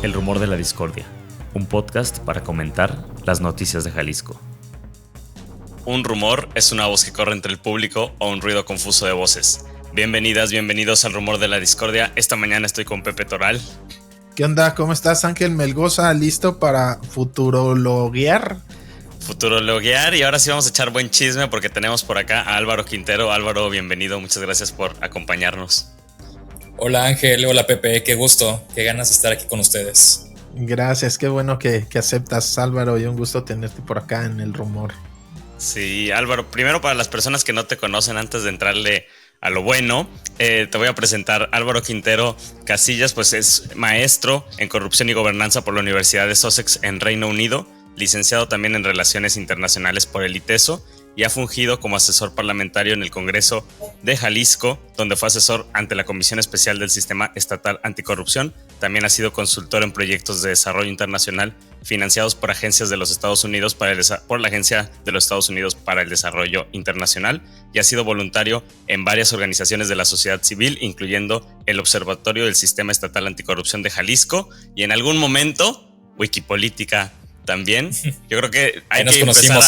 El rumor de la discordia, un podcast para comentar las noticias de Jalisco. Un rumor es una voz que corre entre el público o un ruido confuso de voces. Bienvenidas, bienvenidos al rumor de la discordia. Esta mañana estoy con Pepe Toral. ¿Qué onda? ¿Cómo estás, Ángel Melgoza? ¿Listo para futurologuear? Futurologuear, y ahora sí vamos a echar buen chisme porque tenemos por acá a Álvaro Quintero. Álvaro, bienvenido, muchas gracias por acompañarnos. Hola Ángel, hola Pepe, qué gusto, qué ganas de estar aquí con ustedes. Gracias, qué bueno que aceptas, Álvaro, y un gusto tenerte por acá en el rumor. Sí, Álvaro, primero para las personas que no te conocen, antes de entrarle a lo bueno, te voy a presentar. Álvaro Quintero Casillas, pues es maestro en corrupción y gobernanza por la Universidad de Sussex en Reino Unido, licenciado también en Relaciones Internacionales por el ITESO, y ha fungido como asesor parlamentario en el Congreso de Jalisco, donde fue asesor ante la Comisión Especial del Sistema Estatal Anticorrupción. También ha sido consultor en proyectos de desarrollo internacional financiados por agencias de los Estados Unidos por la Agencia de los Estados Unidos para el Desarrollo Internacional, y ha sido voluntario en varias organizaciones de la sociedad civil, incluyendo el Observatorio del Sistema Estatal Anticorrupción de Jalisco y en algún momento Wikipolítica también. Yo creo que hay que empezar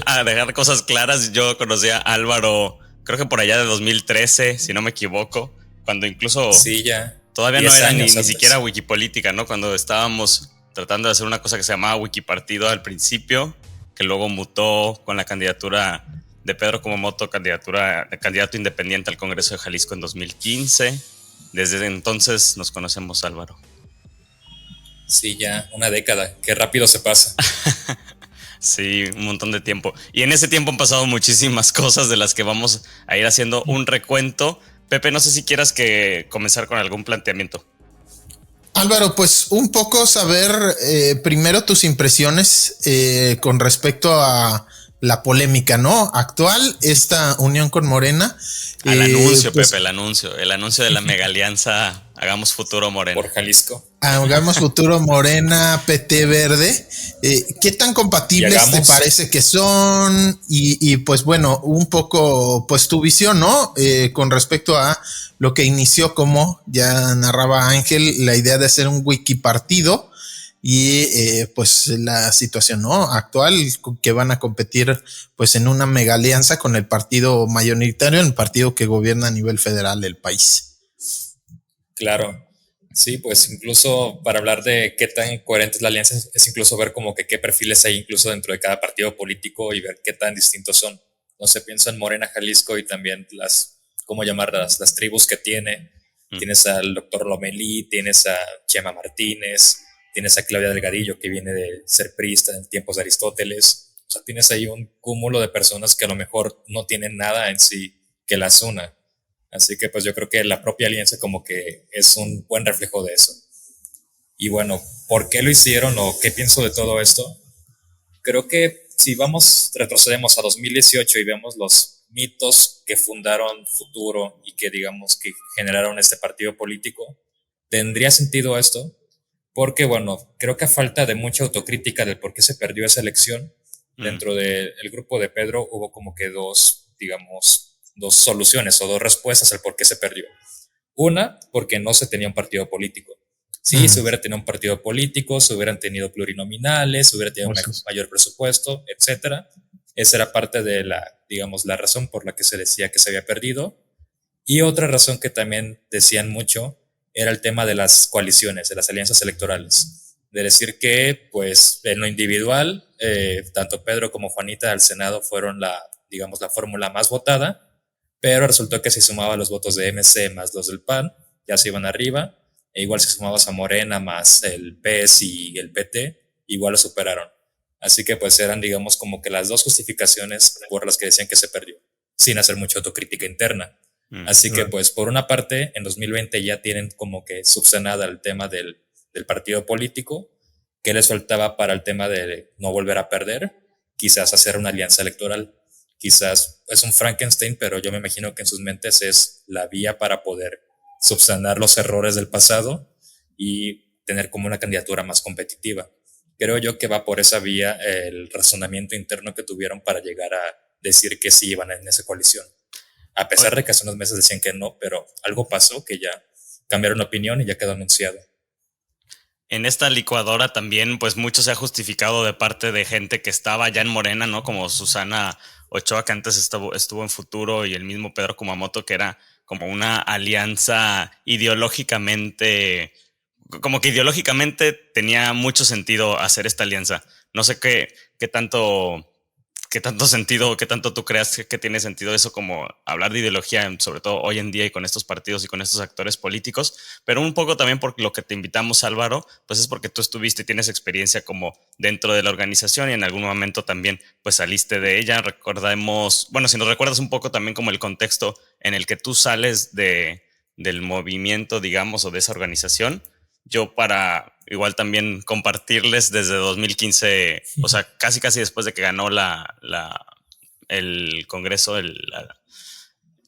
a dejar cosas claras. Yo conocí a Álvaro, creo que por allá de 2013, si no me equivoco, cuando incluso sí, ya todavía no era ni siquiera Wikipolítica, ¿no? Cuando estábamos tratando de hacer una cosa que se llamaba Wikipartido al principio, que luego mutó con la candidatura de Pedro Kumamoto, candidato independiente al Congreso de Jalisco en 2015. Desde entonces nos conocemos, Álvaro. Sí, ya una década, qué rápido se pasa. Sí, un montón de tiempo. Y en ese tiempo han pasado muchísimas cosas de las que vamos a ir haciendo un recuento. Pepe, no sé si quieras comenzar con algún planteamiento. Álvaro, pues un poco saber primero tus impresiones con respecto a la polémica, ¿no? Actual, esta unión con Morena. Al anuncio, pues, Pepe, el anuncio de la mega alianza Hagamos Futuro Morena. Por Jalisco. Hagamos Futuro Morena, PT Verde. ¿Qué tan compatibles te parece que son? Y pues bueno, un poco pues tu visión, ¿no? Con respecto a lo que inició, como ya narraba Ángel, la idea de hacer un wikipartido y pues la situación, ¿no? Actual, que van a competir pues en una mega alianza con el partido mayoritario, el partido que gobierna a nivel federal el país. Claro, sí, pues incluso para hablar de qué tan coherente es la alianza es incluso ver como que qué perfiles hay incluso dentro de cada partido político y ver qué tan distintos son. No se piensa en Morena, Jalisco y también ¿cómo llamarlas? Las tribus que tiene. Tienes al doctor Lomelí, tienes a Chema Martínez, tienes a Claudia Delgadillo, que viene de ser priista en tiempos de Aristóteles. O sea, tienes ahí un cúmulo de personas que a lo mejor no tienen nada en sí que las una. Así que pues yo creo que la propia alianza como que es un buen reflejo de eso. Y bueno, ¿por qué lo hicieron o qué pienso de todo esto? Creo que si retrocedemos a 2018 y vemos los mitos que fundaron Futuro y que digamos que generaron este partido político, ¿tendría sentido esto? Porque bueno, creo que a falta de mucha autocrítica del por qué se perdió esa elección, dentro del grupo de Pedro hubo como que dos soluciones o dos respuestas al por qué se perdió. Una, porque no se tenía un partido político. Sí, se hubiera tenido un partido político, se hubieran tenido plurinominales, se hubiera tenido mayor presupuesto, etcétera. Esa era parte de la razón por la que se decía que se había perdido. Y otra razón que también decían mucho era el tema de las coaliciones, de las alianzas electorales. De decir que, pues, en lo individual, tanto Pedro como Juanita al Senado fueron la fórmula más votada, pero resultó que si sumaba los votos de MC más los del PAN, ya se iban arriba, e igual si sumabas a Morena más el PS y el PT, igual lo superaron. Así que pues eran, digamos, como que las dos justificaciones por las que decían que se perdió, sin hacer mucha autocrítica interna. Así que pues por una parte, en 2020 ya tienen como que subsanada el tema del partido político, que les faltaba para el tema de no volver a perder, quizás hacer una alianza electoral. Quizás es un Frankenstein, pero yo me imagino que en sus mentes es la vía para poder subsanar los errores del pasado y tener como una candidatura más competitiva. Creo yo que va por esa vía el razonamiento interno que tuvieron para llegar a decir que sí iban en esa coalición. A pesar de que hace unos meses decían que no, pero algo pasó que ya cambiaron la opinión y ya quedó anunciado. en esta licuadora también, pues mucho se ha justificado de parte de gente que estaba ya en Morena, ¿no? Como Susana Ochoa, que antes estuvo en Futuro, y el mismo Pedro Kumamoto, que era como una alianza ideológicamente, como que ideológicamente tenía mucho sentido hacer esta alianza. No sé qué tanto sentido, qué tanto tú creas que tiene sentido eso, como hablar de ideología, sobre todo hoy en día y con estos partidos y con estos actores políticos, pero un poco también por lo que te invitamos, Álvaro, pues es porque tú estuviste y tienes experiencia como dentro de la organización y en algún momento también pues saliste de ella. Recordemos, bueno, si nos recuerdas un poco también como el contexto en el que tú sales del movimiento, digamos, o de esa organización. Yo para igual también compartirles desde 2015, o sea, casi después de que ganó el Congreso, La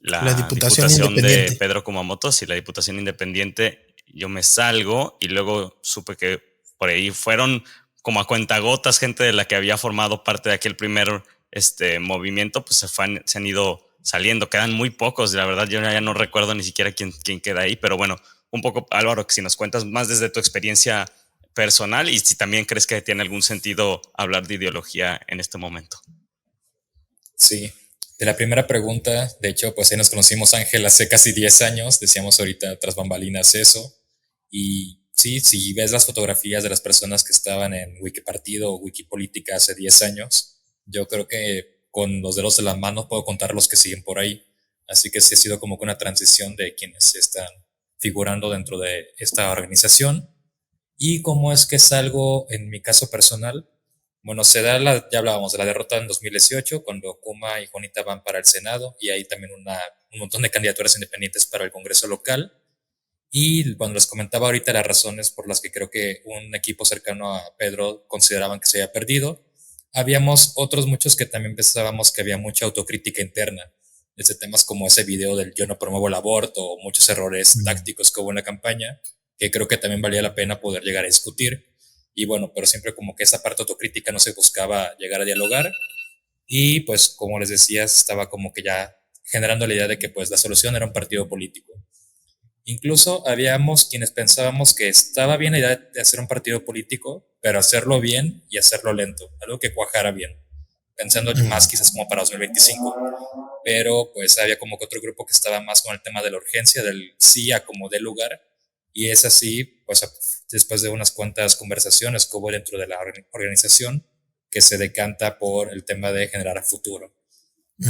la Diputación Diputación de Independiente. Pedro Kumamoto, sí, la Diputación Independiente, yo me salgo y luego supe que por ahí fueron como a cuentagotas gente de la que había formado parte de aquel primer movimiento, pues se han ido saliendo, quedan muy pocos, la verdad yo ya no recuerdo ni siquiera quién queda ahí, pero bueno, un poco, Álvaro, que si nos cuentas más desde tu experiencia personal y si también crees que tiene algún sentido hablar de ideología en este momento. Sí, de la primera pregunta, de hecho, pues ahí nos conocimos, Ángel, hace casi 10 años, decíamos ahorita tras bambalinas eso, y sí, si ves las fotografías de las personas que estaban en Wikipartido o Wikipolítica hace 10 años, yo creo que con los dedos de la mano puedo contar los que siguen por ahí, así que sí ha sido como que una transición de quienes están figurando dentro de esta organización. Y cómo es que salgo en mi caso personal. Bueno, ya hablábamos de la derrota en 2018, cuando Kuma y Juanita van para el Senado, y hay también un montón de candidaturas independientes para el Congreso local. Y cuando les comentaba ahorita las razones por las que creo que un equipo cercano a Pedro consideraban que se había perdido, habíamos otros muchos que también pensábamos que había mucha autocrítica interna, desde temas como ese video del yo no promuevo el aborto o muchos errores tácticos que hubo en la campaña, que creo que también valía la pena poder llegar a discutir. Y bueno, pero siempre como que esa parte autocrítica no se buscaba llegar a dialogar. Y pues como les decía, estaba como que ya generando la idea de que pues la solución era un partido político. Incluso habíamos quienes pensábamos que estaba bien la idea de hacer un partido político, pero hacerlo bien y hacerlo lento, algo que cuajara bien, pensando más quizás como para 2025. Pero pues había como que otro grupo que estaba más con el tema de la urgencia, del sí a como de lugar, y es así, pues después de unas cuantas conversaciones que hubo dentro de la organización, que se decanta por el tema de generar a futuro.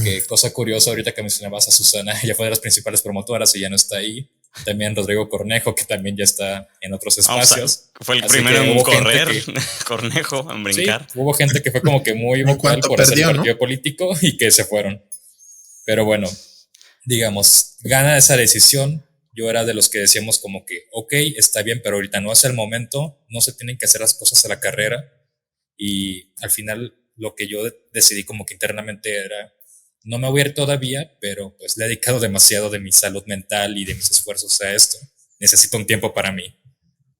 Que cosa curiosa, ahorita que mencionabas a Susana, ella fue de las principales promotoras y ya no está ahí. También Rodrigo Cornejo, que también ya está en otros espacios. O sea, fue el primero en correr, Cornejo, en brincar. Sí, hubo gente que fue como que muy vocal por hacer el partido político y que se fueron. Pero bueno, digamos, gana esa decisión. Yo era de los que decíamos como que, ok, está bien, pero ahorita no es el momento, no se tienen que hacer las cosas a la carrera. Y al final lo que yo decidí como que internamente era, no me voy a ir todavía, pero pues le he dedicado demasiado de mi salud mental y de mis esfuerzos a esto. Necesito un tiempo para mí.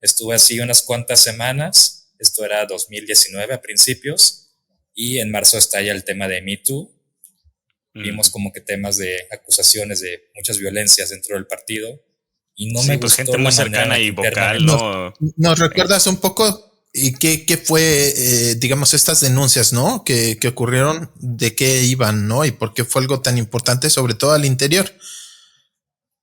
Estuve así unas cuantas semanas, esto era 2019 a principios, y en marzo estalla el tema de Me Too. Vimos como que temas de acusaciones de muchas violencias dentro del partido, y no me gustó, pues gente muy cercana y vocal, ¿no? ¿Nos recuerdas un poco y qué fue, digamos, estas denuncias, ¿no? Que ocurrieron, de qué iban, ¿no? Y por qué fue algo tan importante, sobre todo al interior.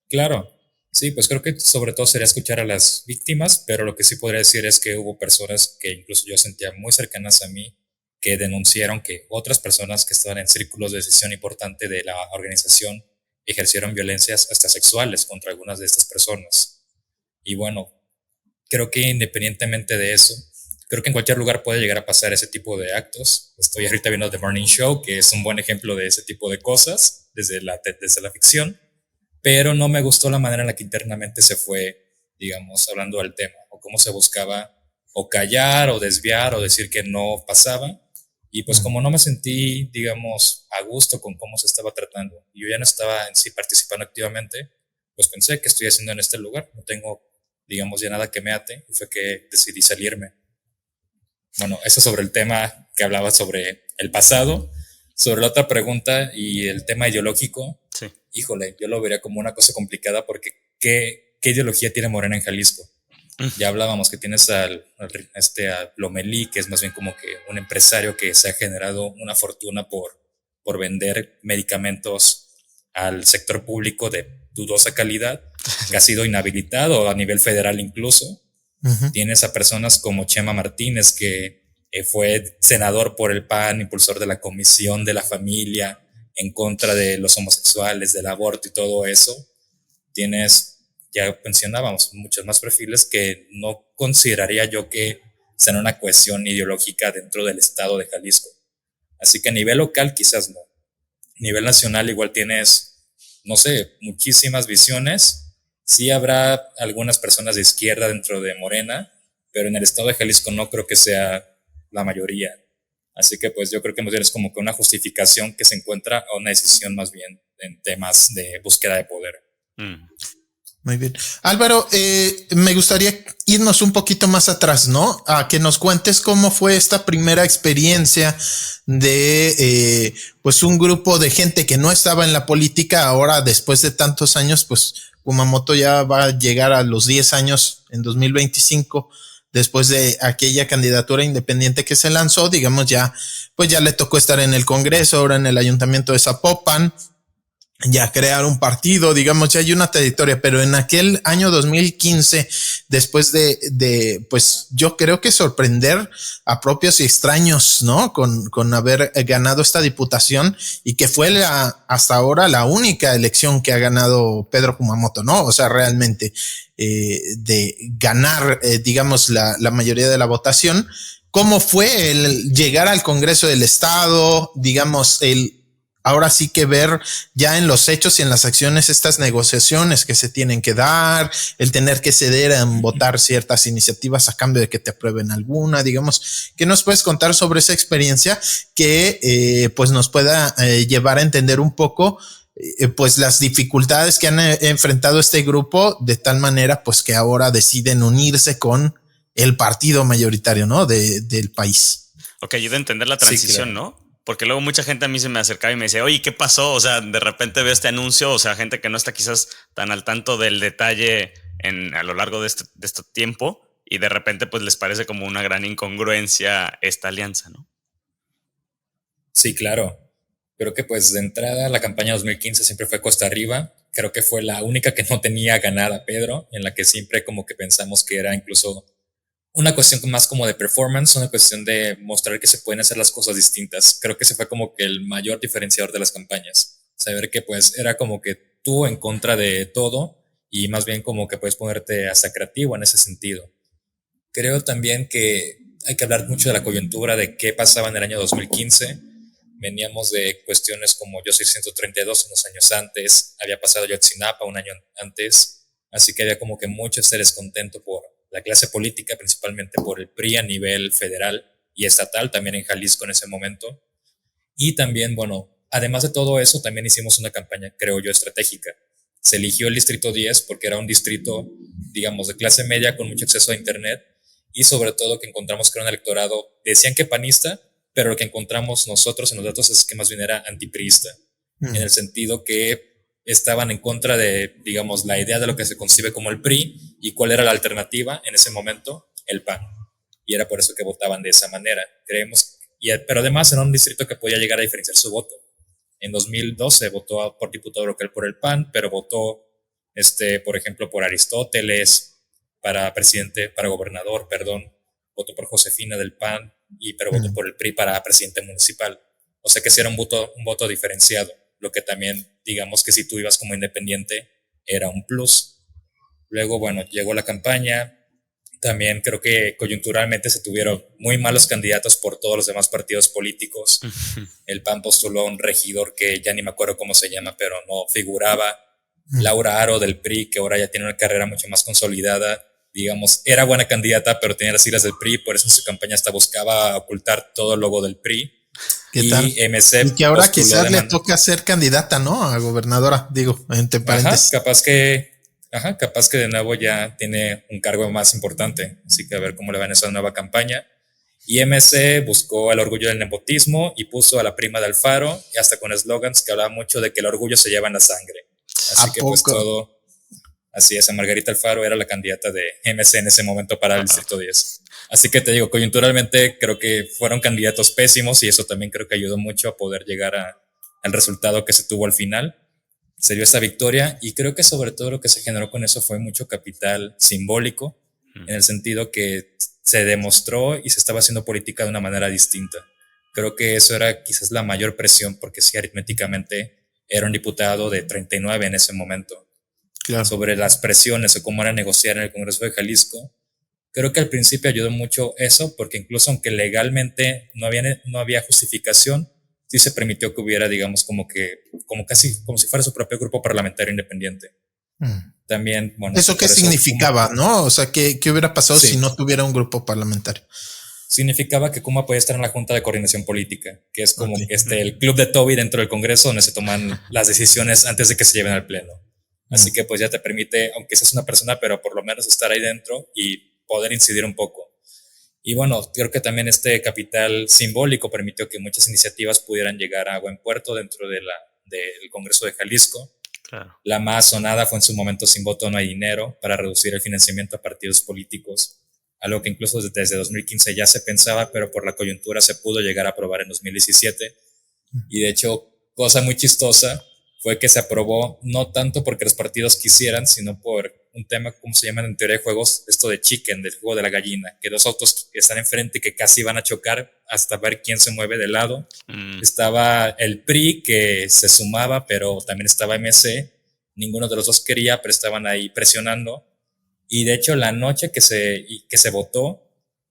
Claro, sí, pues creo que sobre todo sería escuchar a las víctimas, pero lo que sí podría decir es que hubo personas que incluso yo sentía muy cercanas a mí que denunciaron que otras personas que estaban en círculos de decisión importante de la organización ejercieron violencias hasta sexuales contra algunas de estas personas. Y bueno, creo que independientemente de eso, creo que en cualquier lugar puede llegar a pasar ese tipo de actos. Estoy ahorita viendo The Morning Show, que es un buen ejemplo de ese tipo de cosas desde la ficción, pero no me gustó la manera en la que internamente se fue, digamos, hablando del tema, o cómo se buscaba o callar o desviar o decir que no pasaba. Y pues como no me sentí, digamos, a gusto con cómo se estaba tratando, y yo ya no estaba en sí participando activamente, pues pensé, ¿qué estoy haciendo en este lugar? No tengo, digamos, ya nada que me ate, y fue que decidí salirme. Bueno, eso sobre el tema que hablaba sobre el pasado. Sobre la otra pregunta y el tema ideológico, sí. Híjole, yo lo vería como una cosa complicada porque ¿qué ideología tiene Morena en Jalisco? Ya hablábamos que tienes a Lomelí, que es más bien como que un empresario que se ha generado una fortuna por vender medicamentos al sector público de dudosa calidad, que ha sido inhabilitado a nivel federal incluso. Tienes a personas como Chema Martínez, que fue senador por el PAN, impulsor de la Comisión de la Familia, en contra de los homosexuales, del aborto y todo eso. Tienes, ya mencionábamos, muchos más perfiles que no consideraría yo que sean una cuestión ideológica dentro del estado de Jalisco. Así que a nivel local quizás no. A nivel nacional igual tienes, no sé, muchísimas visiones. Sí habrá algunas personas de izquierda dentro de Morena, pero en el estado de Jalisco no creo que sea la mayoría. Así que pues yo creo que más bien es como que una justificación que se encuentra a una decisión más bien en temas de búsqueda de poder. Muy bien. Álvaro, me gustaría irnos un poquito más atrás, ¿no? A que nos cuentes cómo fue esta primera experiencia de pues un grupo de gente que no estaba en la política. Ahora, después de tantos años, pues Kumamoto ya va a llegar a los 10 años en 2025, después de aquella candidatura independiente que se lanzó, digamos ya, pues ya le tocó estar en el Congreso, ahora en el Ayuntamiento de Zapopan, ya crear un partido, digamos, ya hay una trayectoria, pero en aquel año 2015, después de pues yo creo que sorprender a propios y extraños, ¿no? Con haber ganado esta diputación y que fue hasta ahora la única elección que ha ganado Pedro Kumamoto, ¿no? O sea, realmente, de ganar, digamos, la mayoría de la votación. ¿Cómo fue el llegar al Congreso del Estado? Digamos, ahora sí que ver ya en los hechos y en las acciones estas negociaciones que se tienen que dar, el tener que ceder en votar ciertas iniciativas a cambio de que te aprueben alguna, digamos. ¿Qué nos puedes contar sobre esa experiencia que pues nos pueda llevar a entender un poco pues las dificultades que han enfrentado este grupo, de tal manera pues que ahora deciden unirse con el partido mayoritario, ¿no? del país? Ok, ayuda a entender la transición, sí, claro, ¿no? Porque luego mucha gente a mí se me acercaba y me decía, oye, ¿qué pasó? O sea, de repente veo este anuncio, o sea, gente que no está quizás tan al tanto del detalle a lo largo de este tiempo, y de repente pues les parece como una gran incongruencia esta alianza, ¿no? Sí, claro. Creo que pues de entrada la campaña 2015 siempre fue Costa Arriba. Creo que fue la única que no tenía ganada Pedro, en la que siempre como que pensamos que era incluso una cuestión más como de performance, una cuestión de mostrar que se pueden hacer las cosas distintas. Creo que ese fue como que el mayor diferenciador de las campañas. Saber que pues era como que tú en contra de todo y más bien como que puedes ponerte hasta creativo en ese sentido. Creo también que hay que hablar mucho de la coyuntura de qué pasaba en el año 2015. Veníamos de cuestiones como Yo Soy 132 unos años antes, había pasado Yotzinapa un año antes, así que había como que mucho ese descontento por la clase política, principalmente por el PRI a nivel federal y estatal, también en Jalisco en ese momento. Y también, bueno, además de todo eso, también hicimos una campaña, creo yo, estratégica. Se eligió el Distrito 10 porque era un distrito, digamos, de clase media con mucho acceso a Internet y sobre todo que encontramos que era un electorado, decían que panista, pero lo que encontramos nosotros en los datos es que más bien era antipriista, en el sentido que estaban en contra de, digamos, la idea de lo que se concibe como el PRI y cuál era la alternativa en ese momento, el PAN. Y era por eso que votaban de esa manera, creemos. Pero además era un distrito que podía llegar a diferenciar su voto. En 2012 votó por diputado local por el PAN, pero votó, por ejemplo, por Aristóteles, para presidente, para gobernador, perdón. Votó por Josefina del PAN, pero votó por el PRI para presidente municipal. O sea que sí era un voto diferenciado, lo que también, digamos que si tú ibas como independiente, era un plus. Luego, bueno, llegó la campaña. También creo que coyunturalmente se tuvieron muy malos candidatos por todos los demás partidos políticos. El PAN postuló a un regidor que ya ni me acuerdo cómo se llama, pero no figuraba. Laura Aro del PRI, que ahora ya tiene una carrera mucho más consolidada, digamos, era buena candidata, pero tenía las siglas del PRI, por eso en su campaña hasta buscaba ocultar todo el logo del PRI. ¿Qué tal? MC y que ahora quizás le toca ser candidata, ¿no? A gobernadora, digo, entre paréntesis. Capaz que de nuevo ya tiene un cargo más importante, así que a ver cómo le va en esa nueva campaña. Y MC buscó el orgullo del nepotismo y puso a la prima de Alfaro, y hasta con eslogans que hablaban mucho de que el orgullo se lleva en la sangre. Así que pues todo... Así es, Margarita Alfaro era la candidata de MC en ese momento para el Distrito 10. Así que te digo, coyunturalmente creo que fueron candidatos pésimos y eso también creo que ayudó mucho a poder llegar al resultado que se tuvo al final. Se dio esa victoria y creo que sobre todo lo que se generó con eso fue mucho capital simbólico, en el sentido que se demostró y se estaba haciendo política de una manera distinta. Creo que eso era quizás la mayor presión, porque sí, aritméticamente era un diputado de 39 en ese momento. Claro. Sobre las presiones o cómo era negociar en el Congreso de Jalisco. Creo que al principio ayudó mucho eso, porque incluso aunque legalmente no había justificación, sí se permitió que hubiera, digamos, como casi como si fuera su propio grupo parlamentario independiente. También, bueno. ¿Eso qué significaba, no? O sea, ¿qué hubiera pasado si no tuviera un grupo parlamentario? Significaba que Kuma podía estar en la Junta de Coordinación Política, que es como el club de Toby dentro del Congreso, donde se toman las decisiones antes de que se lleven al Pleno. Así que pues ya te permite, aunque seas una persona, pero por lo menos estar ahí dentro y poder incidir un poco. Y bueno, creo que también este capital simbólico permitió que muchas iniciativas pudieran llegar a buen puerto dentro del Congreso de Jalisco. Claro. La más sonada fue en su momento Sin voto no hay dinero, para reducir el financiamiento a partidos políticos, algo que incluso desde 2015 ya se pensaba, pero por la coyuntura se pudo llegar a aprobar en 2017. Y de hecho, cosa muy chistosa fue que se aprobó no tanto porque los partidos quisieran, sino por un tema, como se llama en teoría de juegos, esto de chicken, del juego de la gallina, que dos autos que están enfrente que casi van a chocar hasta ver quién se mueve de lado. Estaba el PRI que se sumaba, pero también estaba MC. Ninguno de los dos quería, pero estaban ahí presionando. Y de hecho, la noche que se votó,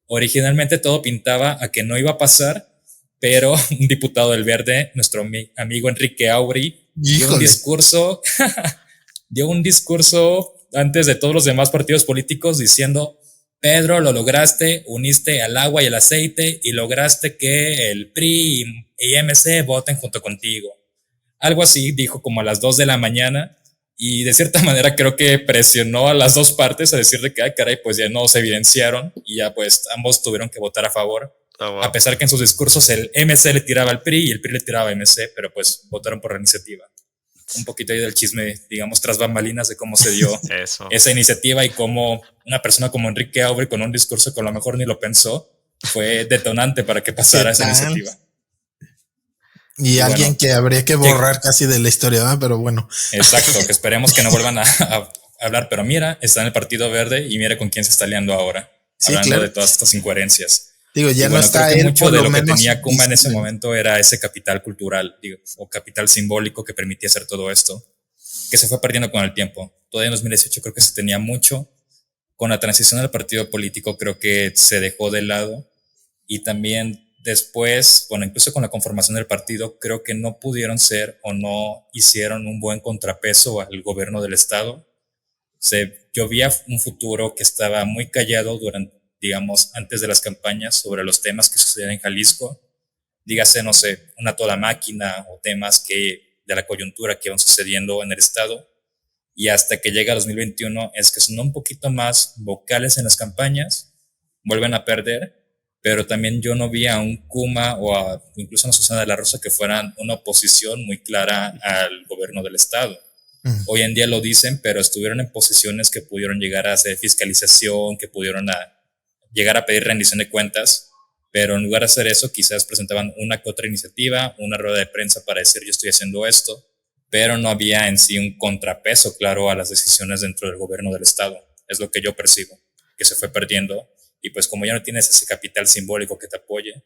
originalmente todo pintaba a que no iba a pasar, pero un diputado del Verde, nuestro amigo Enrique Aubry, dio un discurso antes de todos los demás partidos políticos diciendo: Pedro, lo lograste, uniste al agua y el aceite y lograste que el PRI y MC voten junto contigo. Algo así dijo como a las 2 de la mañana. Y de cierta manera creo que presionó a las dos partes a decir de que, ay caray, pues ya no se evidenciaron y ya pues ambos tuvieron que votar a favor. Oh, wow. A pesar que en sus discursos el MC le tiraba al PRI y el PRI le tiraba a MC, pero pues votaron por la iniciativa. Un poquito ahí del chisme, digamos, tras bambalinas de cómo se dio esa iniciativa y cómo una persona como Enrique Aubry con un discurso que a lo mejor ni lo pensó fue detonante para que pasara esa iniciativa. Y alguien que habría que borrar casi de la historia, ¿verdad? Pero bueno. Exacto, que esperemos que no vuelvan a hablar. Pero mira, está en el Partido Verde y mira con quién se está liando ahora. Sí, hablando de todas estas incoherencias. Digo, ya no está él. Mucho de lo que tenía Kuma en ese momento era ese capital cultural, o capital simbólico que permitía hacer todo esto, que se fue perdiendo con el tiempo. Todavía en 2018 creo que se tenía mucho. Con la transición al partido político creo que se dejó de lado. Y también después, bueno, incluso con la conformación del partido, creo que no pudieron ser o no hicieron un buen contrapeso al gobierno del estado. Yo veía un futuro que estaba muy callado digamos, antes de las campañas sobre los temas que suceden en Jalisco. Dígase, no sé, una toda máquina o temas de la coyuntura que van sucediendo en el estado. Y hasta que llega 2021 es que son un poquito más vocales en las campañas, vuelven a perder. Pero también yo no vi a un Kuma o incluso a una Susana de la Rosa que fueran una oposición muy clara al gobierno del estado. Hoy en día lo dicen, pero estuvieron en posiciones que pudieron llegar a hacer fiscalización, que pudieron llegar a pedir rendición de cuentas, pero en lugar de hacer eso quizás presentaban una que otra iniciativa, una rueda de prensa para decir yo estoy haciendo esto, pero no había en sí un contrapeso claro a las decisiones dentro del gobierno del estado. Es lo que yo percibo, que se fue perdiendo. Y pues como ya no tienes ese capital simbólico que te apoye,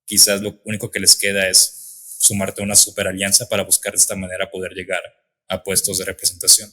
quizás lo único que les queda es sumarte a una super alianza para buscar de esta manera poder llegar a puestos de representación.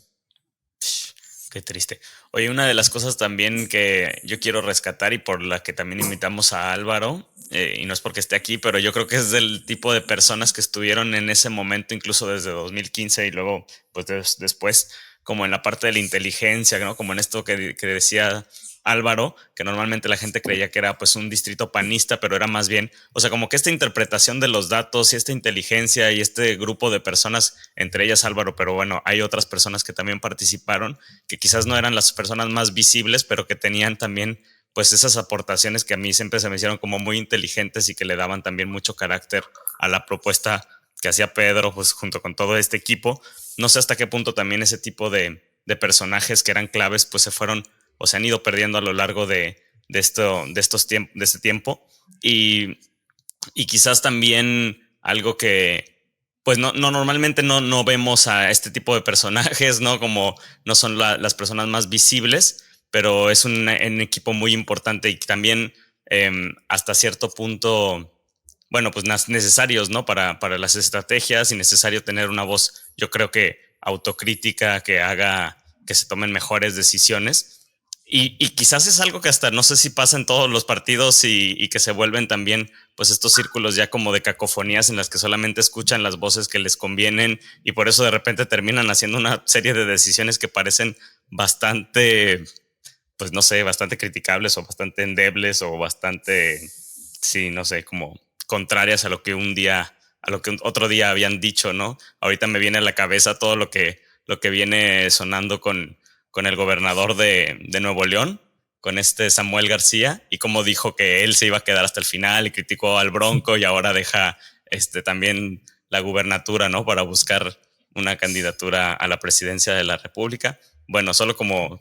Qué triste. Oye, una de las cosas también que yo quiero rescatar y por la que también invitamos a Álvaro, y no es porque esté aquí, pero yo creo que es del tipo de personas que estuvieron en ese momento, incluso desde 2015 y luego pues después, como en la parte de la inteligencia, ¿no? Como en esto que decía Álvaro, que normalmente la gente creía que era pues un distrito panista, pero era más bien, o sea, como que esta interpretación de los datos y esta inteligencia y este grupo de personas, entre ellas Álvaro, pero bueno, hay otras personas que también participaron, que quizás no eran las personas más visibles, pero que tenían también pues esas aportaciones que a mí siempre se me hicieron como muy inteligentes y que le daban también mucho carácter a la propuesta que hacía Pedro, pues junto con todo este equipo. No sé hasta qué punto también ese tipo de de personajes que eran claves, pues se fueron o se han ido perdiendo a lo largo de este tiempo. Y quizás también algo que pues no normalmente no vemos a este tipo de personajes, ¿no? Como no son las personas más visibles, pero es un equipo muy importante y también hasta cierto punto, bueno, pues necesarios, ¿no? Para las estrategias, y necesario tener una voz, yo creo que autocrítica, que haga que se tomen mejores decisiones. Y quizás es algo que hasta no sé si pasa en todos los partidos y que se vuelven también pues estos círculos ya como de cacofonías en las que solamente escuchan las voces que les convienen, y por eso de repente terminan haciendo una serie de decisiones que parecen bastante, pues no sé, bastante criticables o bastante endebles o bastante, sí, no sé, como contrarias a lo que otro día habían dicho, ¿no? Ahorita me viene a la cabeza todo lo que viene sonando con el gobernador de Nuevo León, con Samuel García, y cómo dijo que él se iba a quedar hasta el final y criticó al Bronco, y ahora deja también la gubernatura, ¿no? Para buscar una candidatura a la presidencia de la República. Bueno, solo como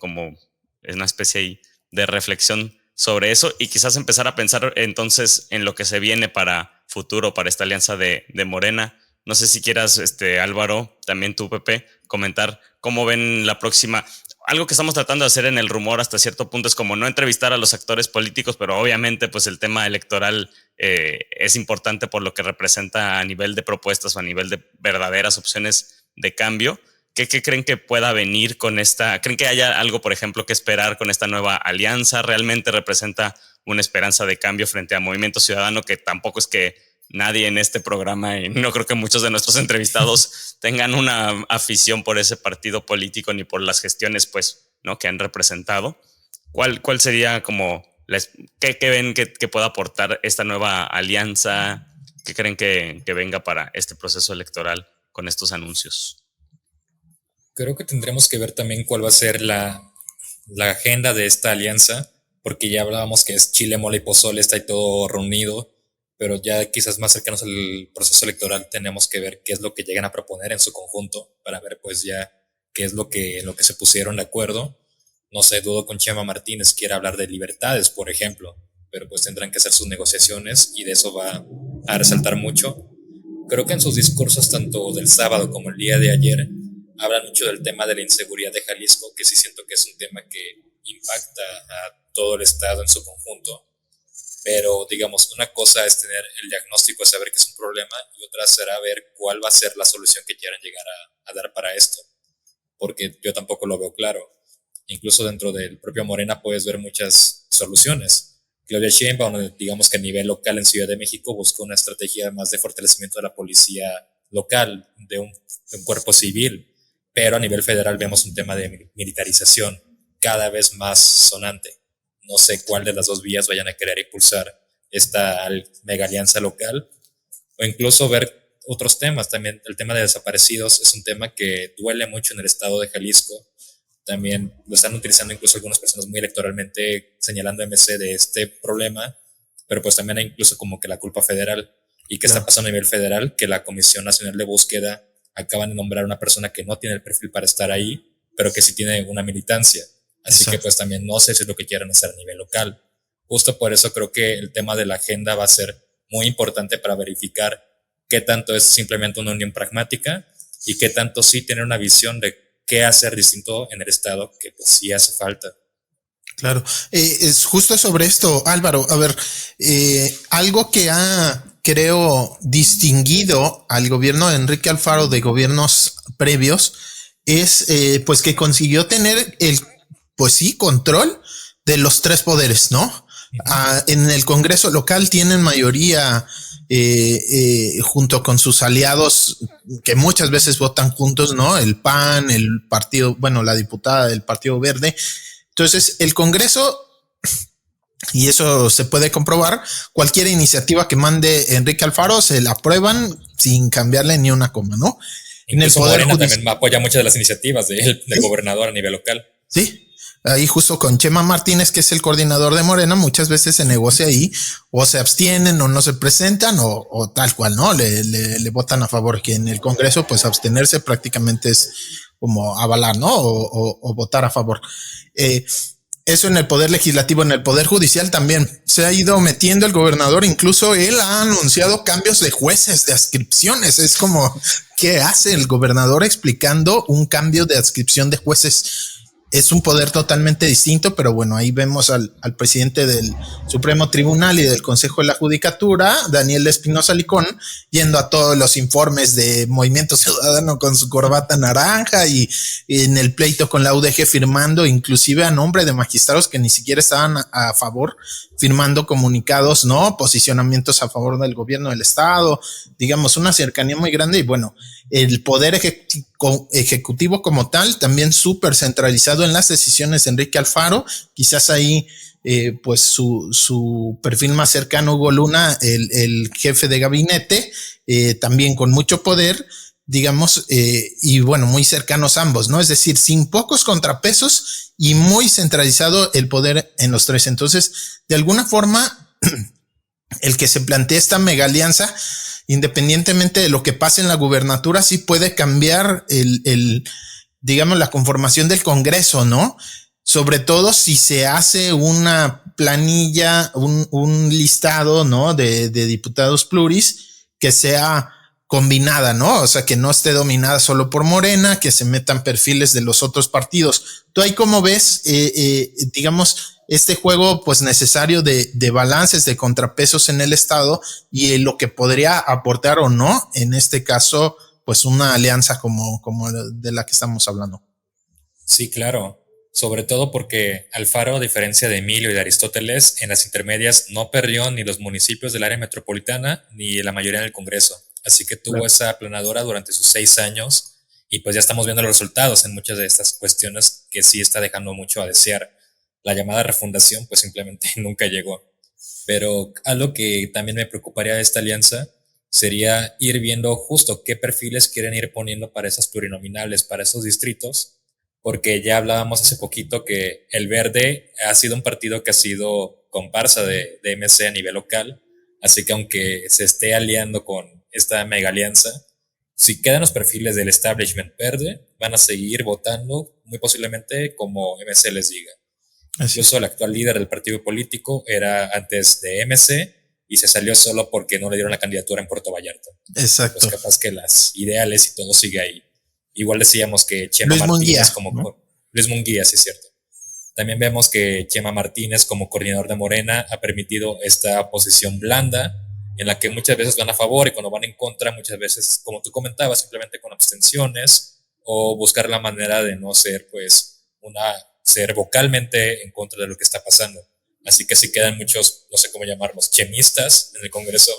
es una especie ahí de reflexión sobre eso, y quizás empezar a pensar entonces en lo que se viene para futuro, para esta alianza de Morena. No sé si quieras, Álvaro, también tú, Pepe, comentar cómo ven la próxima. Algo que estamos tratando de hacer en El Rumor hasta cierto punto es como no entrevistar a los actores políticos, pero obviamente pues el tema electoral es importante por lo que representa a nivel de propuestas o a nivel de verdaderas opciones de cambio. ¿Qué creen que pueda venir con esta? ¿Creen que haya algo, por ejemplo, que esperar con esta nueva alianza? ¿Realmente representa una esperanza de cambio frente a Movimiento Ciudadano, que tampoco es que nadie en este programa, y no creo que muchos de nuestros entrevistados tengan una afición por ese partido político ni por las gestiones, pues, ¿no?, que han representado? ¿Cuál sería como qué ven que pueda aportar esta nueva alianza? ¿Qué creen que venga para este proceso electoral con estos anuncios? Creo que tendremos que ver también cuál va a ser la agenda de esta alianza, porque ya hablábamos que es chile, mole y pozole, está ahí todo reunido, pero ya quizás más cercanos al proceso electoral tenemos que ver qué es lo que llegan a proponer en su conjunto, para ver pues ya qué es lo que se pusieron de acuerdo. No sé, dudo con Chema Martínez quiera hablar de libertades, por ejemplo, pero pues tendrán que hacer sus negociaciones y de eso va a resaltar mucho. Creo que en sus discursos, tanto del sábado como el día de ayer, hablan mucho del tema de la inseguridad de Jalisco, que sí siento que es un tema que impacta a todo el estado en su conjunto. Pero, digamos, una cosa es tener el diagnóstico de saber que es un problema, y otra será ver cuál va a ser la solución que quieran llegar a dar para esto. Porque yo tampoco lo veo claro. Incluso dentro del propio Morena puedes ver muchas soluciones. Claudia Sheinbaum, digamos que a nivel local en Ciudad de México, buscó una estrategia más de fortalecimiento de la policía local, de un cuerpo civil. Pero a nivel federal vemos un tema de militarización cada vez más sonante. No sé cuál de las dos vías vayan a querer impulsar esta mega alianza local, o incluso ver otros temas. También el tema de desaparecidos es un tema que duele mucho en el estado de Jalisco. También lo están utilizando incluso algunas personas muy electoralmente, señalando a MC de este problema, pero pues también hay incluso como que la culpa federal. ¿Y qué está pasando a nivel federal? Que la Comisión Nacional de Búsqueda acaban de nombrar a una persona que no tiene el perfil para estar ahí, pero que sí tiene una militancia. Así Exacto. Que pues también no sé si es lo que quieran hacer a nivel local. Justo por eso creo que el tema de la agenda va a ser muy importante para verificar qué tanto es simplemente una unión pragmática y qué tanto sí tener una visión de qué hacer distinto en el estado, que pues sí hace falta. Claro, es justo sobre esto, Álvaro. A ver, algo que ha, creo, distinguido al gobierno de Enrique Alfaro de gobiernos previos es pues que consiguió tener pues sí, control de los tres poderes, ¿no? En el Congreso local tienen mayoría junto con sus aliados que muchas veces votan juntos, ¿no? El PAN, el partido, bueno, la diputada del Partido Verde. Entonces, el Congreso, y eso se puede comprobar, cualquier iniciativa que mande Enrique Alfaro se la aprueban sin cambiarle ni una coma, ¿no? En el Poder Morena también apoya muchas de las iniciativas del gobernador a nivel local. Sí. ahí justo con Chema Martínez, que es el coordinador de Morena, muchas veces se negocia ahí, o se abstienen o no se presentan, o tal cual, ¿no? Le votan a favor, que en el Congreso, pues abstenerse prácticamente es como avalar, ¿no? O votar a favor. Eso en el poder legislativo. En el poder judicial también se ha ido metiendo el gobernador, incluso él ha anunciado cambios de jueces, de adscripciones. Es como, ¿qué hace el gobernador explicando un cambio de adscripción de jueces? Es un poder totalmente distinto, pero bueno, ahí vemos al presidente del Supremo Tribunal y del Consejo de la Judicatura, Daniel Espinosa Licón, yendo a todos los informes de Movimiento Ciudadano con su corbata naranja y en el pleito con la UDG firmando, inclusive a nombre de magistrados que ni siquiera estaban a favor, firmando comunicados, ¿no? Posicionamientos a favor del gobierno del estado, digamos, una cercanía muy grande. Y bueno, el poder ejecutivo como tal, también súper centralizado en las decisiones de Enrique Alfaro, quizás ahí pues su perfil más cercano, Hugo Luna, el jefe de gabinete, también con mucho poder, digamos, y bueno, muy cercanos ambos, ¿no? Es decir, sin pocos contrapesos y muy centralizado el poder en los tres. Entonces, de alguna forma, el que se plantea esta mega alianza, independientemente de lo que pase en la gubernatura, sí puede cambiar digamos, la conformación del Congreso, ¿no? Sobre todo si se hace una planilla, un listado, ¿no? De diputados pluris que sea combinada, ¿no? O sea, que no esté dominada solo por Morena, que se metan perfiles de los otros partidos. ¿Tú ahí cómo ves, digamos, este juego pues necesario de balances, de contrapesos en el estado y lo que podría aportar o no, en este caso, pues una alianza como de la que estamos hablando? Sí, claro. Sobre todo porque Alfaro, a diferencia de Emilio y de Aristóteles, en las intermedias no perdió ni los municipios del área metropolitana ni la mayoría en el Congreso. Así que tuvo esa aplanadora durante sus 6 años y pues ya estamos viendo los resultados en muchas de estas cuestiones que sí está dejando mucho a desear. La llamada refundación pues simplemente nunca llegó. Pero algo que también me preocuparía de esta alianza sería ir viendo justo qué perfiles quieren ir poniendo para esas plurinominales, para esos distritos, porque ya hablábamos hace poquito que el Verde ha sido un partido que ha sido comparsa de MC a nivel local, así que aunque se esté aliando con esta mega alianza, si quedan los perfiles del establishment verde, van a seguir votando muy posiblemente como MC les diga. Incluso el actual líder del partido político era antes de MC y se salió solo porque no le dieron la candidatura en Puerto Vallarta. Exacto. Pues capaz que las ideales y todo sigue ahí. Igual decíamos que Chema Luis Martínez Munguía, ¿no? Luis Munguía, sí es cierto. También vemos que Chema Martínez como coordinador de Morena ha permitido esta posición blanda en la que muchas veces van a favor y cuando van en contra muchas veces, como tú comentabas, simplemente con abstenciones o buscar la manera de no ser pues ser vocalmente en contra de lo que está pasando. Así que si quedan muchos, no sé cómo llamarlos, chemistas en el Congreso,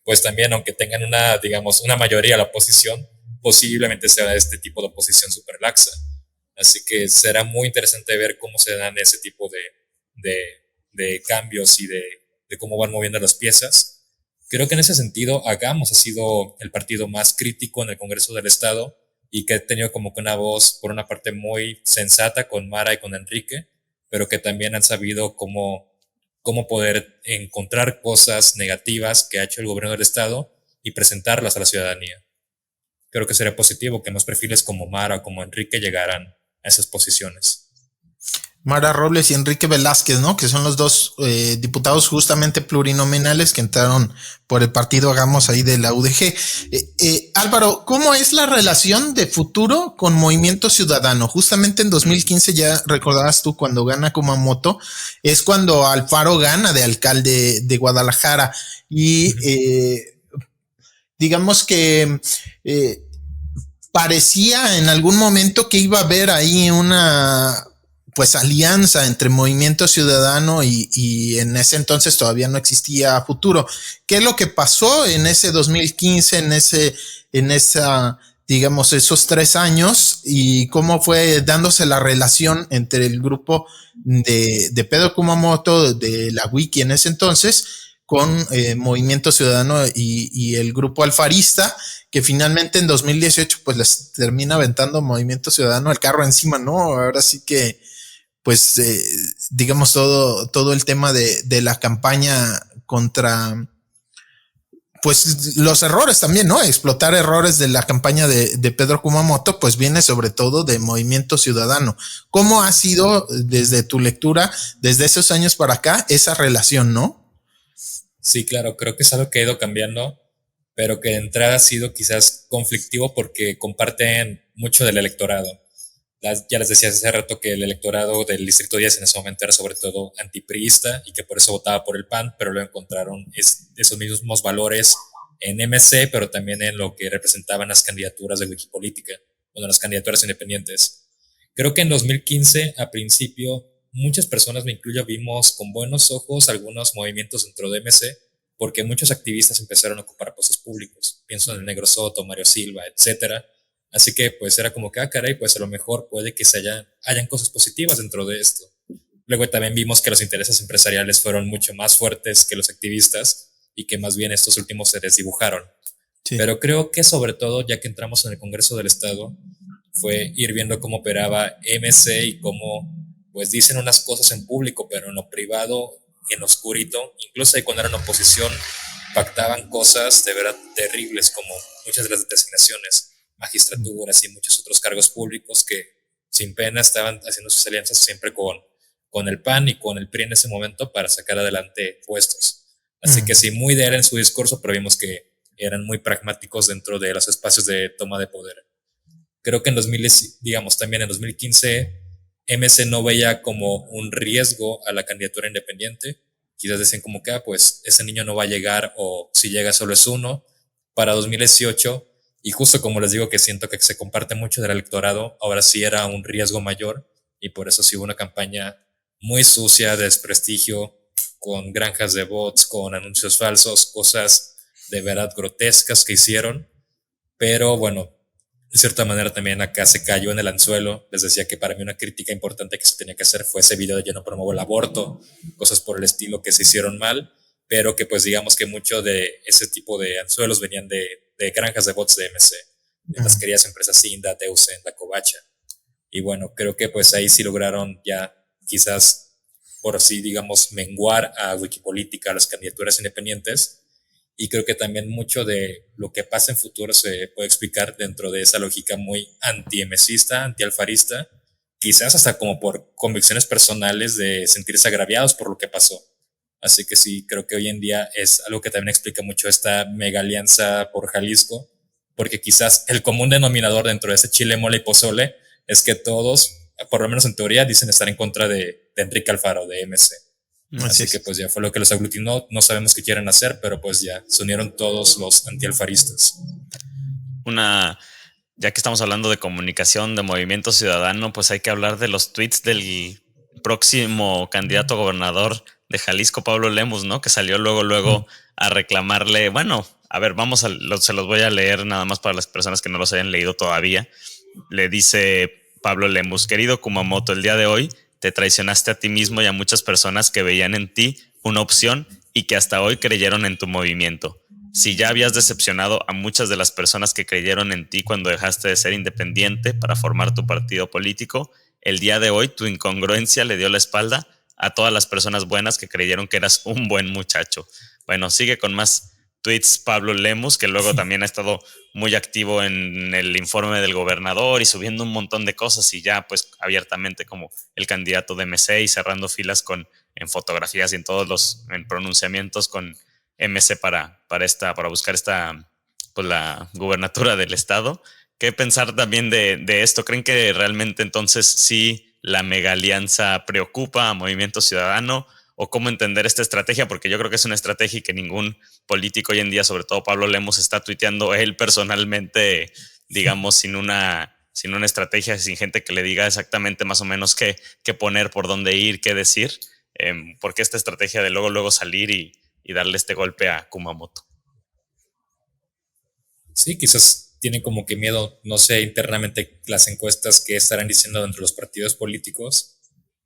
pues también aunque tengan digamos, una mayoría a la oposición, posiblemente sea este tipo de oposición súper laxa. Así que será muy interesante ver cómo se dan ese tipo de cambios y de cómo van moviendo las piezas. Creo que en ese sentido, Hagamos ha sido el partido más crítico en el Congreso del Estado y que ha tenido como que una voz, por una parte, muy sensata con Mara y con Enrique, pero que también han sabido cómo poder encontrar cosas negativas que ha hecho el gobierno del Estado y presentarlas a la ciudadanía. Creo que sería positivo que más perfiles como Mara o como Enrique llegaran a esas posiciones. Mara Robles y Enrique Velázquez, ¿no? Que son los dos diputados justamente plurinominales que entraron por el partido Hagamos ahí de la UDG. Álvaro, ¿cómo es la relación de futuro con Movimiento Ciudadano? Justamente en 2015, ya recordabas tú, cuando gana Kumamoto, es cuando Alfaro gana de alcalde de Guadalajara y digamos que parecía en algún momento que iba a haber ahí una pues alianza entre Movimiento Ciudadano y en ese entonces todavía no existía Futuro. ¿Qué es lo que pasó en ese 2015, en esa, digamos, esos 3 años y cómo fue dándose la relación entre el grupo de Pedro Kumamoto, de la Wiki en ese entonces, con Movimiento Ciudadano y el grupo alfarista, que finalmente en 2018 pues les termina aventando Movimiento Ciudadano el carro encima, ¿no? Ahora sí que pues, digamos, todo el tema de la campaña contra, pues, los errores también, ¿no? Explotar errores de la campaña de Pedro Kumamoto, pues viene sobre todo de Movimiento Ciudadano. ¿Cómo ha sido desde tu lectura, desde esos años para acá, esa relación, no? Sí, claro, creo que es algo que ha ido cambiando, pero que de entrada ha sido quizás conflictivo porque comparten mucho del electorado. Ya les decía hace rato que el electorado del Distrito 10 en ese momento era sobre todo antipriista y que por eso votaba por el PAN, pero luego encontraron esos mismos valores en MC, pero también en lo que representaban las candidaturas de Wikipolítica, bueno, las candidaturas independientes. Creo que en 2015, a principio, muchas personas, me incluyo, vimos con buenos ojos algunos movimientos dentro de MC, porque muchos activistas empezaron a ocupar puestos públicos. Pienso en el Negro Soto, Mario Silva, etcétera. Así que pues era como que, caray, pues a lo mejor puede que hayan cosas positivas dentro de esto. Luego también vimos que los intereses empresariales fueron mucho más fuertes que los activistas y que más bien estos últimos se desdibujaron. Sí. Pero creo que sobre todo, ya que entramos en el Congreso del Estado, fue ir viendo cómo operaba MC y cómo pues dicen unas cosas en público, pero en lo privado y en lo oscurito, incluso ahí cuando eran oposición, pactaban cosas de verdad terribles, como muchas de las designaciones, magistraturas y muchos otros cargos públicos que sin pena estaban haciendo sus alianzas siempre con el PAN y con el PRI en ese momento para sacar adelante puestos. Así que sí, muy de él en su discurso, pero vimos que eran muy pragmáticos dentro de los espacios de toma de poder. Creo que también en 2015, MC no veía como un riesgo a la candidatura independiente. Quizás decían como que, pues ese niño no va a llegar o si llega solo es uno. Para 2018, y justo como les digo que siento que se comparte mucho del electorado, ahora sí era un riesgo mayor y por eso sí hubo una campaña muy sucia de desprestigio, con granjas de bots, con anuncios falsos, cosas de verdad grotescas que hicieron. Pero bueno, de cierta manera también acá se cayó en el anzuelo. Les decía que para mí una crítica importante que se tenía que hacer fue ese video de yo no promuevo el aborto, cosas por el estilo que se hicieron mal, pero que pues digamos que mucho de ese tipo de anzuelos venían de granjas de bots de MC, de las queridas empresas Sinda, Teusen, La Covacha. Y bueno, creo que pues ahí sí lograron ya quizás, por así digamos, menguar a Wikipolítica, a las candidaturas independientes. Y creo que también mucho de lo que pasa en futuro se puede explicar dentro de esa lógica muy anti-emesista, anti-alfarista, quizás hasta como por convicciones personales de sentirse agraviados por lo que pasó. Así que sí, creo que hoy en día es algo que también explica mucho esta mega alianza por Jalisco, porque quizás el común denominador dentro de ese chile, mole y pozole es que todos, por lo menos en teoría, dicen estar en contra de Enrique Alfaro, de MC. Así que pues ya fue lo que los aglutinó. No sabemos qué quieren hacer, pero pues ya se unieron todos los antialfaristas. Ya que estamos hablando de comunicación, de movimiento ciudadano, pues hay que hablar de los tweets del próximo candidato a gobernador de Jalisco, Pablo Lemus, ¿no? Que salió luego a reclamarle. Bueno, a ver, se los voy a leer nada más para las personas que no los hayan leído todavía. Le dice Pablo Lemus: querido Kumamoto, el día de hoy te traicionaste a ti mismo y a muchas personas que veían en ti una opción y que hasta hoy creyeron en tu movimiento. Si ya habías decepcionado a muchas de las personas que creyeron en ti cuando dejaste de ser independiente para formar tu partido político, el día de hoy tu incongruencia le dio la espalda a todas las personas buenas que creyeron que eras un buen muchacho. Bueno, sigue con más tweets Pablo Lemus, que luego también ha estado muy activo en el informe del gobernador y subiendo un montón de cosas, y ya pues abiertamente como el candidato de MC y cerrando filas en fotografías y en pronunciamientos con MC para buscar pues la gubernatura del estado. ¿Qué pensar también de esto? ¿Creen que realmente entonces sí la mega alianza preocupa a Movimiento Ciudadano? ¿O cómo entender esta estrategia? Porque yo creo que es una estrategia que ningún político hoy en día, sobre todo Pablo Lemus, está tuiteando él personalmente, digamos, sin una estrategia, sin gente que le diga exactamente más o menos qué poner, por dónde ir, qué decir. ¿Por qué esta estrategia de luego salir y darle este golpe a Kumamoto? Sí, quizás tienen como que miedo, no sé, internamente las encuestas que estarán diciendo dentro de los partidos políticos,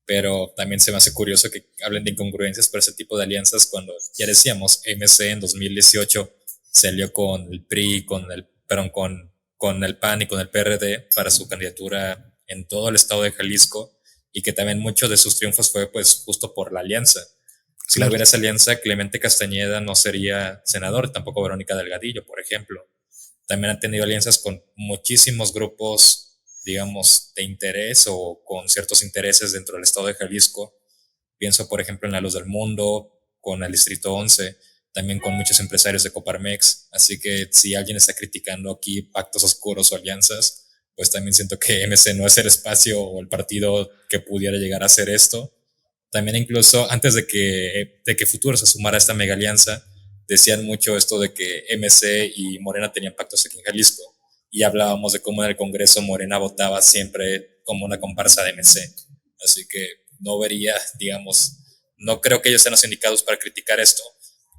pero también se me hace curioso que hablen de incongruencias por ese tipo de alianzas cuando, ya decíamos, MC en 2018 se alió con el PRI, con el PAN y con el PRD para su candidatura en todo el estado de Jalisco, y que también muchos de sus triunfos fue pues justo por la alianza. Si no Claro. hubiera esa alianza, Clemente Castañeda no sería senador, tampoco Verónica Delgadillo, por ejemplo. También han tenido alianzas con muchísimos grupos, digamos, de interés o con ciertos intereses dentro del estado de Jalisco. Pienso, por ejemplo, en La Luz del Mundo, con el Distrito 11, también con muchos empresarios de Coparmex. Así que si alguien está criticando aquí pactos oscuros o alianzas, pues también siento que MC no es el espacio o el partido que pudiera llegar a hacer esto. También incluso antes de que Futuro se sumara a esta mega alianza, decían mucho esto de que MC y Morena tenían pactos aquí en Jalisco, y hablábamos de cómo en el Congreso Morena votaba siempre como una comparsa de MC. Así que no vería, digamos, no creo que ellos sean los indicados para criticar esto,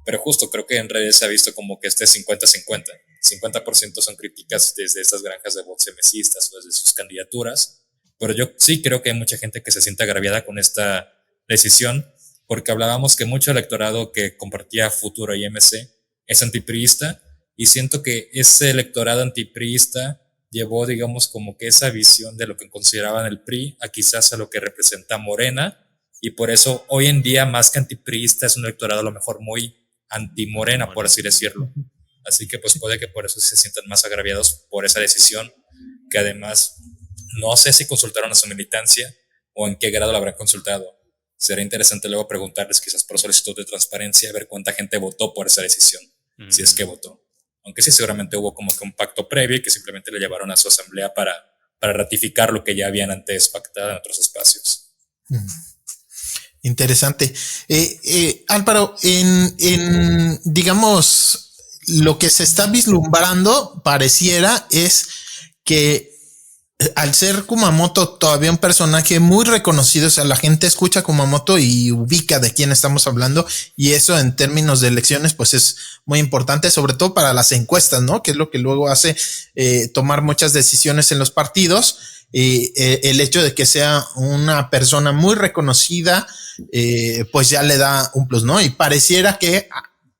pero justo creo que en redes se ha visto como que este 50-50. 50% son críticas desde estas granjas de votos MCistas o desde sus candidaturas, pero yo sí creo que hay mucha gente que se siente agraviada con esta decisión, porque hablábamos que mucho electorado que compartía Futuro y MC es antipriista, y siento que ese electorado antipriista llevó, digamos, como que esa visión de lo que consideraban el PRI a quizás a lo que representa Morena, y por eso hoy en día más que antipriista es un electorado a lo mejor muy anti-Morena, por así decirlo. Así que pues puede que por eso se sientan más agraviados por esa decisión, que además no sé si consultaron a su militancia o en qué grado la habrán consultado. Será interesante luego preguntarles, quizás por solicitud de transparencia, a ver cuánta gente votó por esa decisión, si es que votó. Aunque sí, seguramente hubo como que un pacto previo y que simplemente le llevaron a su asamblea para ratificar lo que ya habían antes pactado en otros espacios. Interesante. Álvaro, digamos, lo que se está vislumbrando pareciera es que al ser Kumamoto todavía un personaje muy reconocido, o sea, la gente escucha Kumamoto y ubica de quién estamos hablando, y eso en términos de elecciones pues es muy importante, sobre todo para las encuestas, ¿no? Que es lo que luego hace tomar muchas decisiones en los partidos. El hecho de que sea una persona muy reconocida pues ya le da un plus, ¿no? Y pareciera que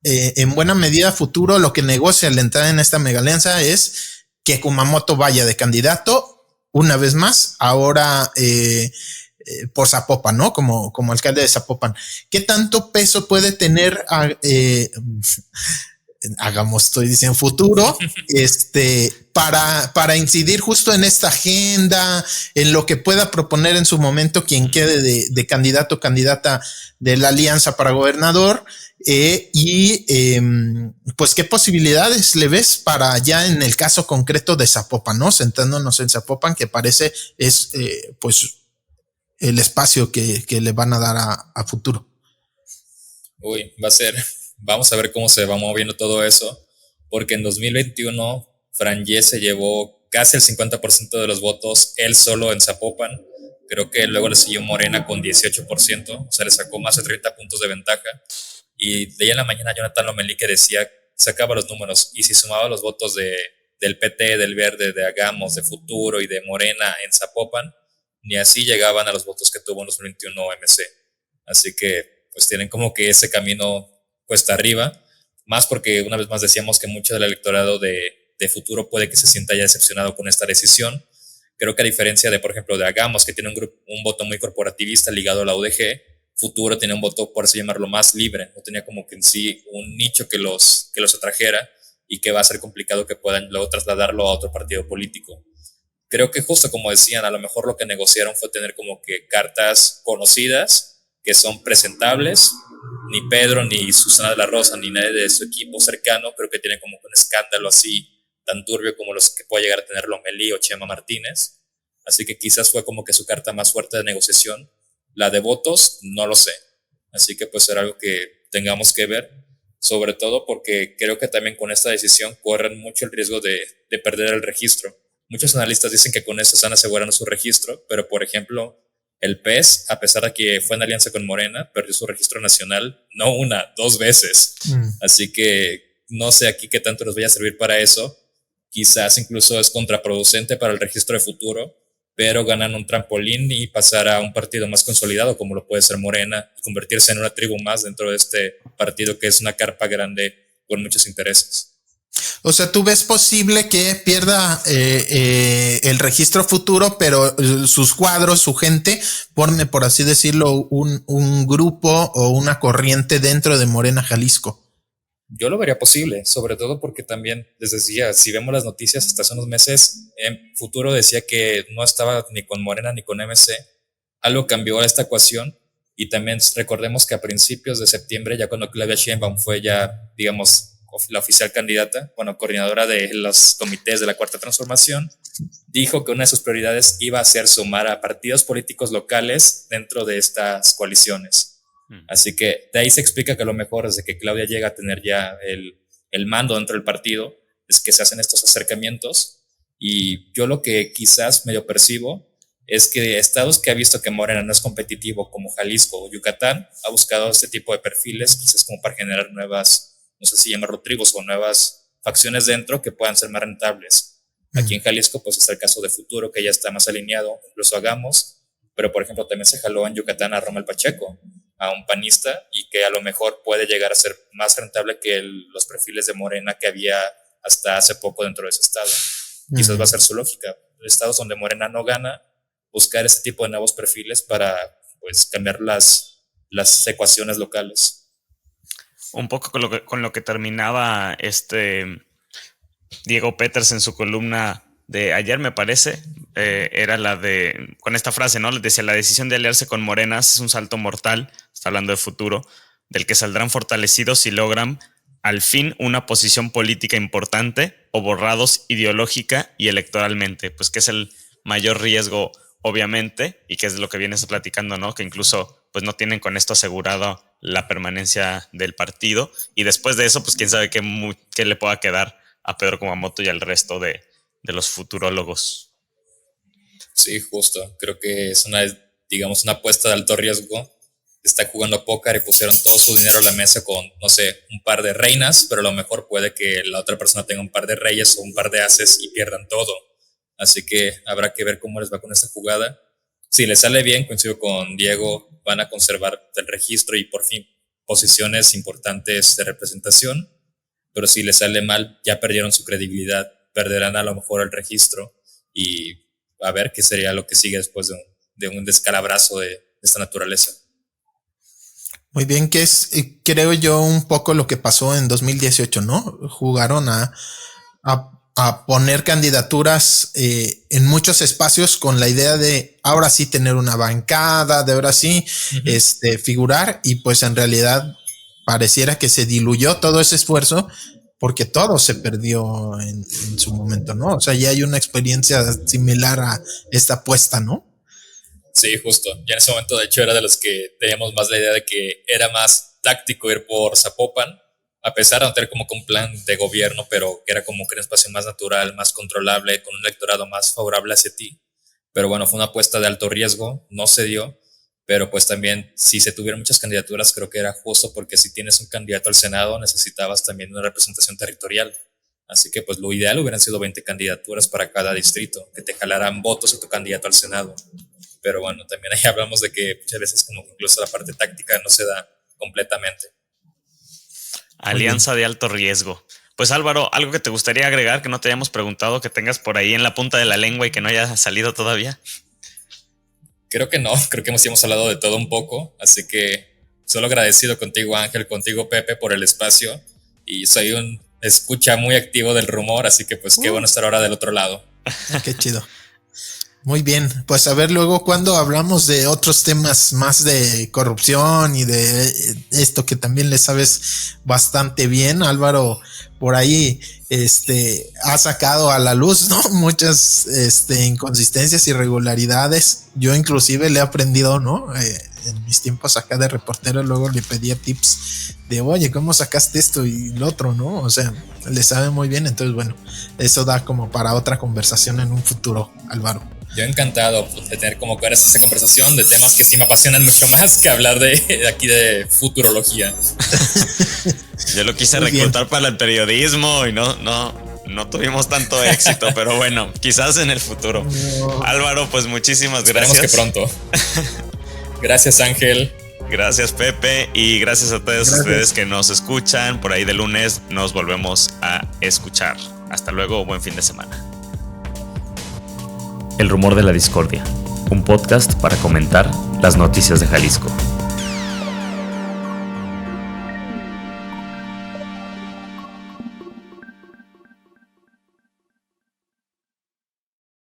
en buena medida Futuro lo que negocia al entrar en esta mega alianza es que Kumamoto vaya de candidato una vez más, ahora por Zapopan, ¿no? Como alcalde de Zapopan. ¿Qué tanto peso puede tener, estoy diciendo Futuro, para incidir justo en esta agenda, en lo que pueda proponer en su momento quien quede de candidato o candidata de la alianza para gobernador? Pues qué posibilidades le ves para ya en el caso concreto de Zapopan, ¿no? Sentándonos en Zapopan, que parece es pues el espacio que le van a dar a Futuro. Uy, vamos a ver cómo se va moviendo todo eso, porque en 2021 Franje se llevó casi el 50% de los votos él solo en Zapopan. Creo que luego le siguió Morena con 18%, o sea, le sacó más de 30 puntos de ventaja. Y de ahí en la mañana Jonathan Lomelí que decía, sacaba los números, y si sumaba los votos del PT, del Verde, de Hagamos, de Futuro y de Morena en Zapopan, ni así llegaban a los votos que tuvo en 2021 MC. Así que pues tienen como que ese camino cuesta arriba, más porque una vez más decíamos que mucho del electorado de Futuro puede que se sienta ya decepcionado con esta decisión. Creo que a diferencia de, por ejemplo, de Hagamos, que tiene un voto muy corporativista ligado a la UDG, Futuro tenía un voto, por así llamarlo, más libre. No tenía como que en sí un nicho que los atrajera, y que va a ser complicado que puedan luego trasladarlo a otro partido político. Creo que justo como decían, a lo mejor lo que negociaron fue tener como que cartas conocidas, que son presentables. Ni Pedro, ni Susana de la Rosa, ni nadie de su equipo cercano creo que tienen como que un escándalo así tan turbio como los que puede llegar a tener Lomelí o Chema Martínez. Así que quizás fue como que su carta más fuerte de negociación. La de votos, no lo sé. Así que pues será algo que tengamos que ver, sobre todo porque creo que también con esta decisión corren mucho el riesgo de perder el registro. Muchos analistas dicen que con eso están asegurando su registro, pero por ejemplo, el PES, a pesar de que fue en alianza con Morena, perdió su registro nacional, no una, 2 veces. Así que no sé aquí qué tanto nos vaya a servir para eso. Quizás incluso es contraproducente para el registro de Futuro, pero ganan un trampolín y pasar a un partido más consolidado como lo puede ser Morena, y convertirse en una tribu más dentro de este partido que es una carpa grande con muchos intereses. O sea, ¿tú ves posible que pierda el registro futuro, pero sus cuadros, su gente, pone, por así decirlo, un grupo o una corriente dentro de Morena Jalisco? Yo lo vería posible, sobre todo porque también, les decía, si vemos las noticias hasta hace unos meses, en Futuro decía que no estaba ni con Morena ni con MC. Algo cambió esta ecuación, y también recordemos que a principios de septiembre, ya cuando Claudia Sheinbaum fue ya, digamos, la oficial candidata, bueno, coordinadora de los comités de la Cuarta Transformación, dijo que una de sus prioridades iba a ser sumar a partidos políticos locales dentro de estas coaliciones. Así que de ahí se explica que a lo mejor desde que Claudia llega a tener ya el mando dentro del partido, es que se hacen estos acercamientos. Y yo lo que quizás medio percibo es que estados que ha visto que Morena no es competitivo, como Jalisco o Yucatán, ha buscado este tipo de perfiles, quizás como para generar nuevas, no sé si llamarlo tribus o nuevas facciones dentro que puedan ser más rentables. Aquí en Jalisco pues está el caso de Futuro, que ya está más alineado, incluso Hagamos, pero por ejemplo también se jaló en Yucatán a Romel Pacheco, a un panista, y que a lo mejor puede llegar a ser más rentable que los perfiles de Morena que había hasta hace poco dentro de ese estado. Quizás va a ser su lógica. Estados donde Morena no gana, buscar ese tipo de nuevos perfiles para pues cambiar las ecuaciones locales. Un poco con lo que terminaba Diego Peters en su columna de ayer, me parece, era la de, con esta frase, ¿no? Les decía, la decisión de aliarse con Morenas es un salto mortal, está hablando de Futuro, del que saldrán fortalecidos si logran al fin una posición política importante o borrados ideológica y electoralmente, pues que es el mayor riesgo, obviamente, y que es lo que vienes platicando, ¿no? Que incluso pues no tienen con esto asegurado la permanencia del partido, y después de eso, pues quién sabe qué le pueda quedar a Pedro Kumamoto y al resto de los futurólogos. Sí, justo. Creo que es una apuesta de alto riesgo. Está jugando póker y pusieron todo su dinero a la mesa con, no sé, un par de reinas, pero a lo mejor puede que la otra persona tenga un par de reyes o un par de ases y pierdan todo. Así que habrá que ver cómo les va con esta jugada. Si les sale bien, coincido con Diego, van a conservar el registro y por fin posiciones importantes de representación. Pero si les sale mal, ya perdieron su credibilidad, perderán a lo mejor el registro, y a ver qué sería lo que sigue después de un descalabrazo de esta naturaleza. Muy bien, que es, creo yo, un poco lo que pasó en 2018, ¿no? Jugaron a poner candidaturas en muchos espacios con la idea de ahora sí tener una bancada, de ahora sí figurar, y pues en realidad pareciera que se diluyó todo ese esfuerzo porque todo se perdió en su momento, ¿no? O sea, ya hay una experiencia similar a esta apuesta, ¿no? Sí, justo. Ya en ese momento, de hecho, era de los que teníamos más la idea de que era más táctico ir por Zapopan, a pesar de no tener como que un plan de gobierno, pero que era como que un espacio más natural, más controlable, con un electorado más favorable hacia ti. Pero bueno, fue una apuesta de alto riesgo, no se dio. Pero pues también, si se tuvieron muchas candidaturas, creo que era justo, porque si tienes un candidato al Senado, necesitabas también una representación territorial. Así que pues lo ideal hubieran sido 20 candidaturas para cada distrito, que te jalaran votos a tu candidato al Senado. Pero bueno, también ahí hablamos de que muchas veces como que incluso la parte táctica no se da completamente. Alianza de alto riesgo. Pues Álvaro, ¿algo que te gustaría agregar que no te hayamos preguntado, que tengas por ahí en la punta de la lengua y que no haya salido todavía? Creo que no, creo que hemos hablado de todo un poco, así que solo agradecido contigo, Ángel, contigo, Pepe, por el espacio, y soy un escucha muy activo del rumor, así que pues qué bueno estar ahora del otro lado. Qué chido. Muy bien, pues a ver luego cuando hablamos de otros temas más de corrupción y de esto que también le sabes bastante bien, Álvaro, por ahí ha sacado a la luz, ¿no? Muchas inconsistencias, irregularidades. Yo inclusive le he aprendido, ¿no? En mis tiempos acá de reportero, luego le pedía tips de, oye, ¿cómo sacaste esto y lo otro, no? O sea, le sabe muy bien. Entonces, bueno, eso da como para otra conversación en un futuro, Álvaro. Yo encantado de tener como que ahora esa conversación de temas que sí me apasionan mucho más que hablar de aquí de futurología. Yo lo quise reclutar para el periodismo y no tuvimos tanto éxito, pero bueno, quizás en el futuro. No. Álvaro, pues muchísimas gracias. Esperemos que pronto. Gracias, Ángel. Gracias, Pepe, y gracias a todos ustedes que nos escuchan. Por ahí de lunes nos volvemos a escuchar. Hasta luego, buen fin de semana. El rumor de la discordia, un podcast para comentar las noticias de Jalisco.